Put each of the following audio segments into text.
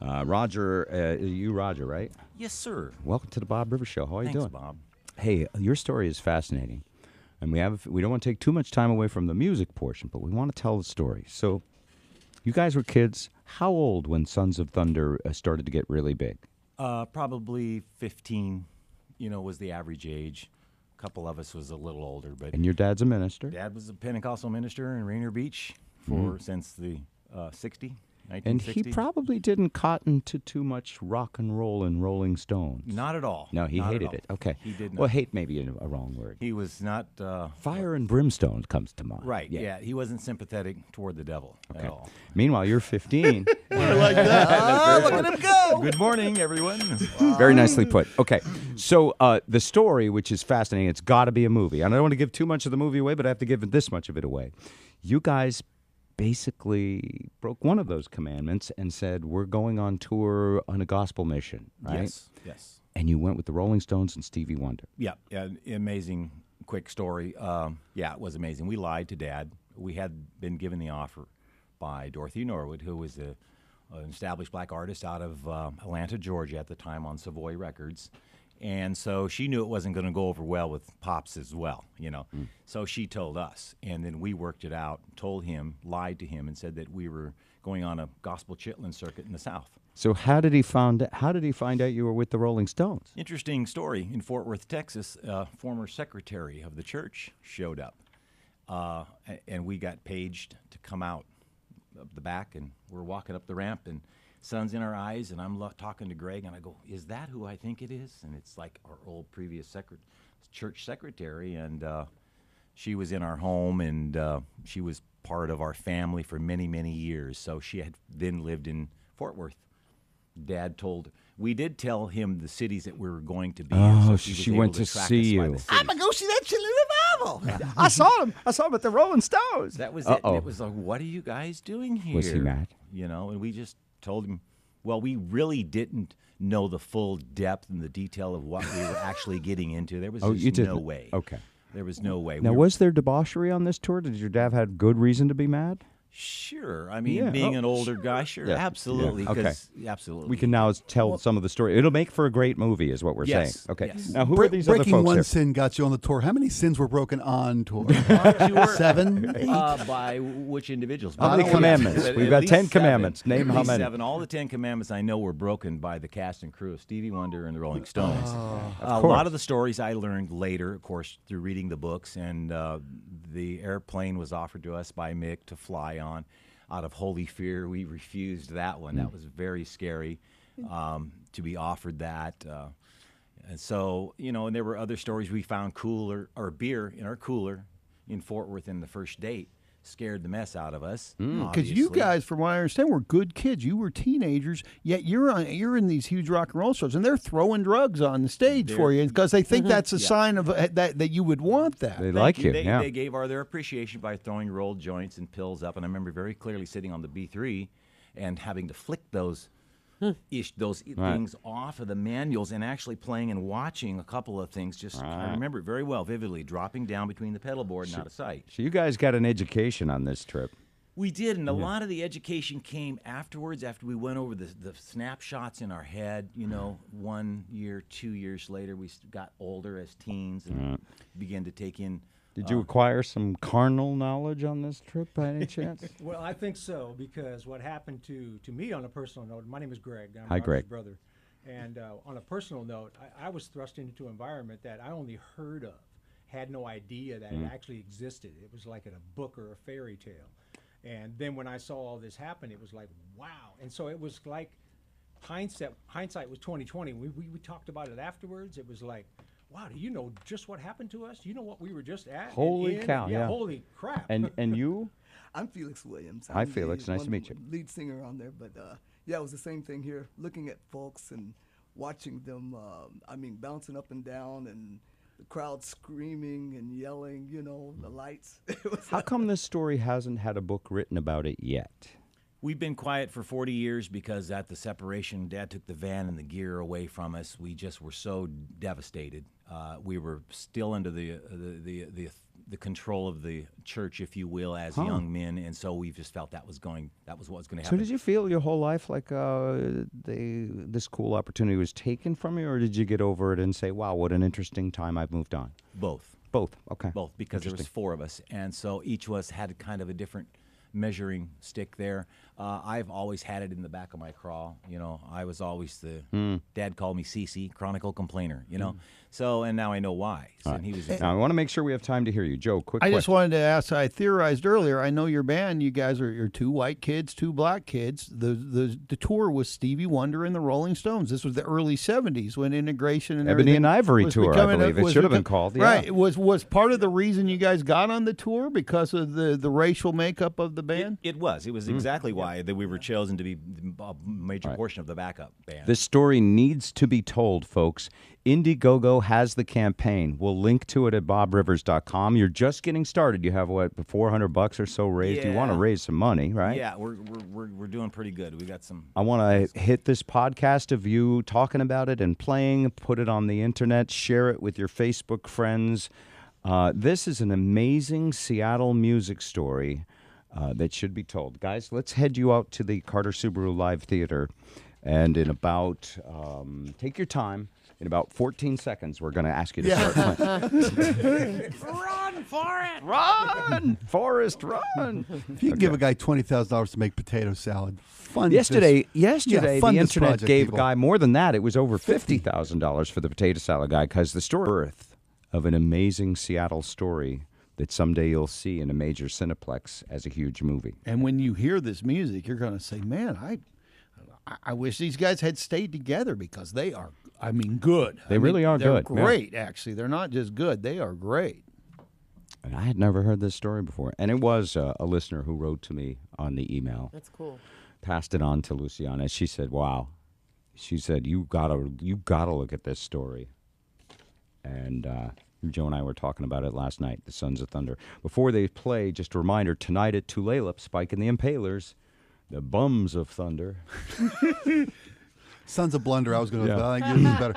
Roger, you Roger, right? Yes, sir. Welcome to the Bob Rivers Show. How are you Thanks, doing? Bob. Hey, your story is fascinating, and we don't want to take too much time away from the music portion, but we want to tell the story. So, you guys were kids. How old when Sons of Thunder started to get really big? Probably 15, was the average age. A couple of us was a little older, but And your dad's a minister, Dad was a Pentecostal minister in Rainier Beach since the 60, and he 1960. probably didn't cotton to too much rock and roll and Rolling Stones. Not at all. No, he Not at hated all. it. Okay. He did not. Well, hate maybe a wrong word. He was not. Fire and brimstone comes to mind. Right, yeah. He wasn't sympathetic toward the devil at all. Meanwhile, you're 15. I like that. Look at him go. Good morning, everyone. Very nicely put. Okay, so the story, which is fascinating, it's got to be a movie. And I don't want to give too much of the movie away, but I have to give this much of it away. You guys basically broke one of those commandments and said, we're going on tour on a gospel mission, right? Yes. And you went with the Rolling Stones and Stevie Wonder. Yeah, amazing, quick story. Yeah, it was amazing. We lied to Dad. We had been given the offer by Dorothy Norwood, who was an established black artist out of Atlanta, Georgia at the time on Savoy Records. And so she knew it wasn't going to go over well with Pops as well, So she told us, and then we worked it out, told him, lied to him, and said that we were going on a gospel chitlin circuit in the South. So how did he find out you were with the Rolling Stones? Interesting story. In Fort Worth, Texas, former secretary of the church showed up, and we got paged to come out of the back, and we're walking up the ramp, and sun's in our eyes, and I'm talking to Greg, and I go, is that who I think it is? And it's like our old previous church secretary, and she was in our home, and she was part of our family for many, many years. So she had then lived in Fort Worth. Dad told, we did tell him the cities that we were going to be in. Oh, So she was went able to track see us by you. the cities. I'm going to go see that chili revival. I saw him at the Rolling Stones. That was Uh-oh. it. It was like, what are you guys doing here? Was he mad? And we just told him, well, we really didn't know the full depth and the detail of what we were actually getting into. There was Oh, you just no didn't. way. Okay. There was no way. Now, was there debauchery on this tour? Did your dad have good reason to be mad? Sure. I mean, Yeah. being Oh, an older guy, sure, Yeah. absolutely. Yeah. Okay. 'Cause- absolutely. We can now tell some of the story. It'll make for a great movie, is what we're Yes, saying. Okay. yes. Now, who are these other Breaking folks one here? sin got you on the tour. How many sins were broken on tour? On tour, 7, 8? by which individuals? How many Well, commandments? at We've got least 10 7. commandments. Name At how least many. 7. All the 10 commandments I know were broken by the cast and crew of Stevie Wonder and the Rolling Stones. A course. lot of the stories I learned later, of course, through reading the books, and the airplane was offered to us by Mick to fly on. Out of holy fear, we refused that one. That was very scary to be offered that. And so, and there were other stories. We found cooler or beer in our cooler in Fort Worth in the first date. Scared the mess out of us. Because you obviously. guys, from what I understand, were good kids. You were teenagers, yet you're in these huge rock and roll shows, and they're throwing drugs on the stage for you because they think that's a sign of that you would want that. They like you. They, Yeah. they gave their appreciation by throwing rolled joints and pills up. And I remember very clearly sitting on the B3 and having to flick those things off of the manuals and actually playing and watching a couple of things. I remember it very well, vividly, dropping down between the pedal board and out of sight. So you guys got an education on this trip. We did, and a lot of the education came afterwards, after we went over the snapshots in our head. 1 year, 2 years later, we got older as teens and began to take in. Did you acquire some carnal knowledge on this trip by any chance? Well, I think so, because what happened to me on a personal note, my name is Greg. I'm Hi, Roger's Greg. brother. And on a personal note, I was thrust into an environment that I only heard of, had no idea that it actually existed. It was like in a book or a fairy tale. And then when I saw all this happen, it was like, wow. And so it was like hindsight was 2020. We talked about it afterwards. It was like, wow, do you know just what happened to us? Do you know what we were just at? Holy cow, yeah. Holy crap. And you? I'm Felix Williams. Hi, I'm Felix. the Nice to meet you. Lead singer on there, but yeah, it was the same thing here. Looking at folks and watching them, bouncing up and down, and the crowd screaming and yelling. The lights. It was How come this story hasn't had a book written about it yet? We've been quiet for 40 years because at the separation, Dad took the van and the gear away from us. We just were so devastated. We were still under the the control of the church, if you will, as young men, and so we just felt that was what was going to So happen. did you feel your whole life like this cool opportunity was taken from you, or did you get over it and say, wow, what an interesting time, I've moved on? Both. Both, okay. Both, because there was 4 of us, and so each of us had kind of a different measuring stick there. I've always had it in the back of my crawl. You know, I was always Dad called me CC, chronicle complainer. You know, so and now I know why. So, and he was. Now, I want to make sure we have time to hear you. Joe, quick I question. just wanted to ask. I theorized earlier. I know your band. You guys are you're 2 white kids, 2 black kids. The tour was Stevie Wonder and the Rolling Stones. This was the early '70s when integration and Ebony everything and Ivory was tour, I becoming believe. It was should have been become- called, yeah. Right. Was part of the reason you guys got on the tour because of the racial makeup of the band. It was exactly why that we were chosen to be a major portion of the backup band. This story needs to be told, folks. Indiegogo has the campaign. We'll link to it at bobrivers.com. You're just getting started. You have, what, $400 or so raised? You want to Yeah. raise some money, right? Yeah, we're doing pretty good. We got some. I want to hit this podcast of you talking about it and playing, put it on the internet, share it with your Facebook friends. This is an amazing Seattle music story that should be told. Guys, let's head you out to the Carter Subaru Live Theater. And in about, take your time. In about 14 seconds, we're going to ask you to start playing. Run for it! Run, Forrest, run! If you can give a guy $20,000 to make potato salad, fund Yesterday, this. the fund this internet project, gave people. a guy more than that. It was over $50,000 for the potato salad guy because the story birth of an amazing Seattle story that someday you'll see in a major Cineplex as a huge movie. And when you hear this music, you're going to say, "Man, I wish these guys had stayed together because they are, I mean, good. They really are they're good, yeah. great, actually. They're not just good; they are great." And I had never heard this story before. And it was a listener who wrote to me on the email, That's cool. passed it on to Luciana. She said, wow. She said, you gotta look at this story. And Joe and I were talking about it last night, the Sons of Thunder. Before they play, just a reminder, tonight at Tulalip, Spike and the Impalers, the Bums of Thunder. Sons of Blunder. I was going to. Yeah. I think this is better.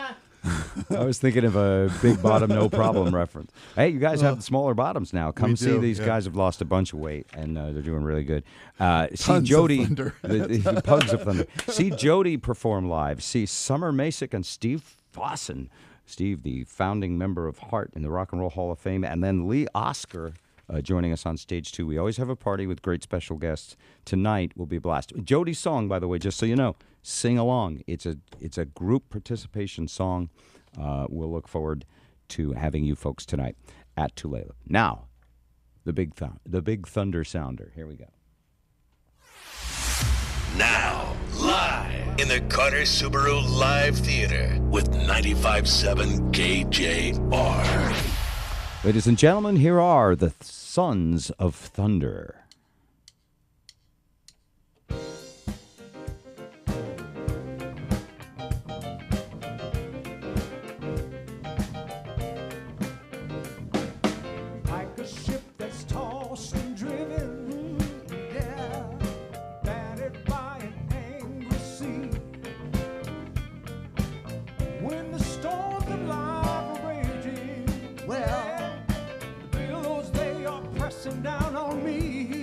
I was thinking of a Big Bottom No Problem reference. Hey, you guys have the smaller bottoms now. Come We see do, these yeah. guys have lost a bunch of weight, and they're doing really good. See Tons of Jody, thunder. the Pugs of Thunder. See Jody perform live. See Summer Masick and Steve Fossen. Steve, the founding member of Heart in the Rock and Roll Hall of Fame, and then Lee Oscar joining us on stage 2. We always have a party with great special guests. Tonight will be a blast. Jody's song, by the way, just so you know, Sing Along. It's a group participation song. We'll look forward to having you folks tonight at Tulalip. Now, the Big Thunder Sounder. Here we go. Now, live in the Carter Subaru Live Theater with 95.7 KJR. Ladies and gentlemen, here are the Sons of Thunder. Like a ship that's tossed and driven, yeah, battered by an angry sea. When the storms of life are raging, well, the billows they are pressing down on me.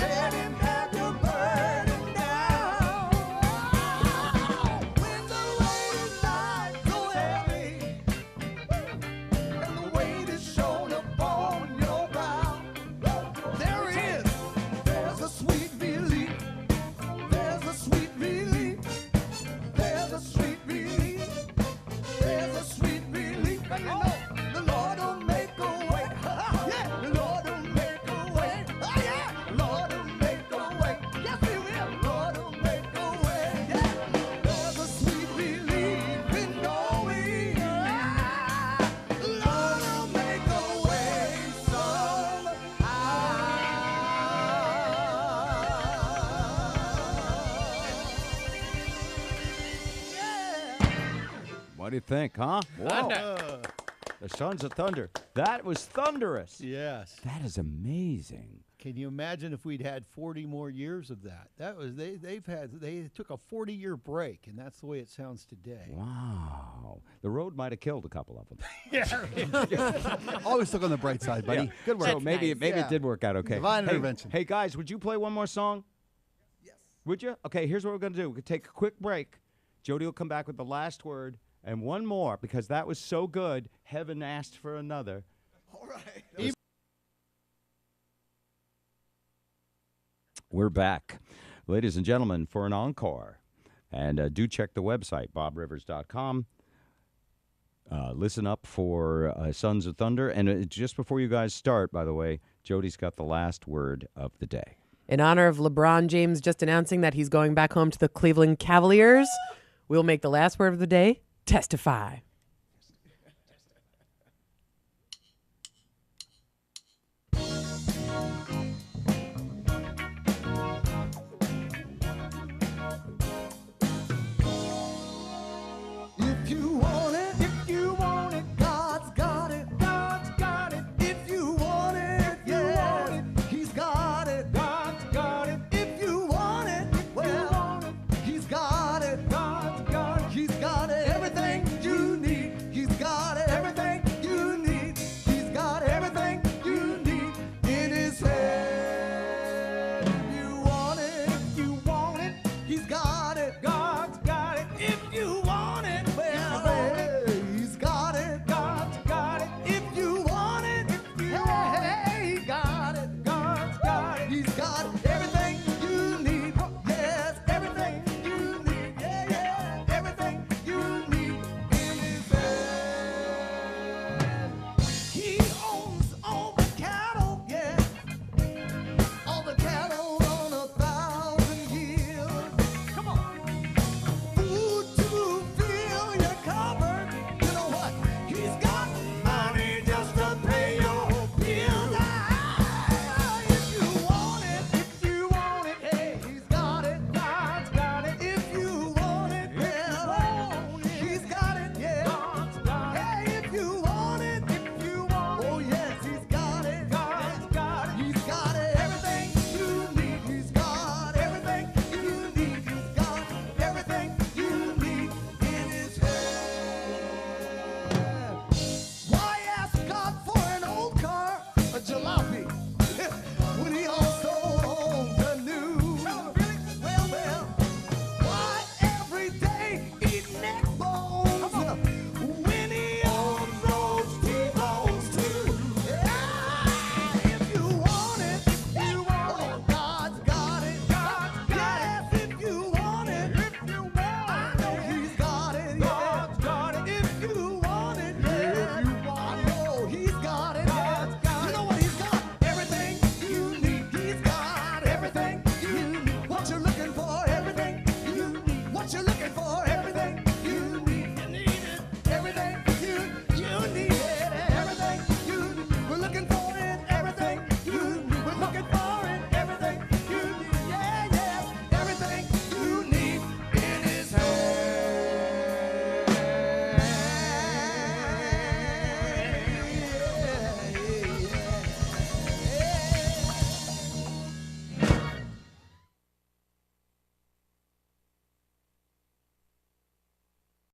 Let him have your burden now. When the weight is light so heavy, and the weight is shown upon your brow, there's a sweet relief. There's a sweet relief. There's a sweet relief. There's a sweet relief. And you know, the Lord will make a way. Yeah, the Lord will make a way. Oh yeah, the Lord will make a way. Yes, He will. The Lord will make a way. Yeah, there's a sweet relief in knowing the Lord will make a way somehow. What do you think, huh? Whoa. The Sons of Thunder. That was thunderous. Yes. That is amazing. Can you imagine if we'd had 40 more years of that? That was they took a 40-year break, and that's the way it sounds today. Wow. The road might have killed a couple of them. Always look on the bright side, buddy. Good work. So maybe it Yeah. did work out okay. Divine hey, intervention. Hey, guys, would you play one more song? Yes. Would you? Okay, here's what we're going to do. We're going to take a quick break. Jody will come back with the last word and one more because that was so good. Heaven asked for another. All right. We're back, ladies and gentlemen, for an encore. And do check the website, bobrivers.com. Listen up for Sons of Thunder. And just before you guys start, by the way, Jody's got the last word of the day. In honor of LeBron James just announcing that he's going back home to the Cleveland Cavaliers, we'll make the last word of the day, testify.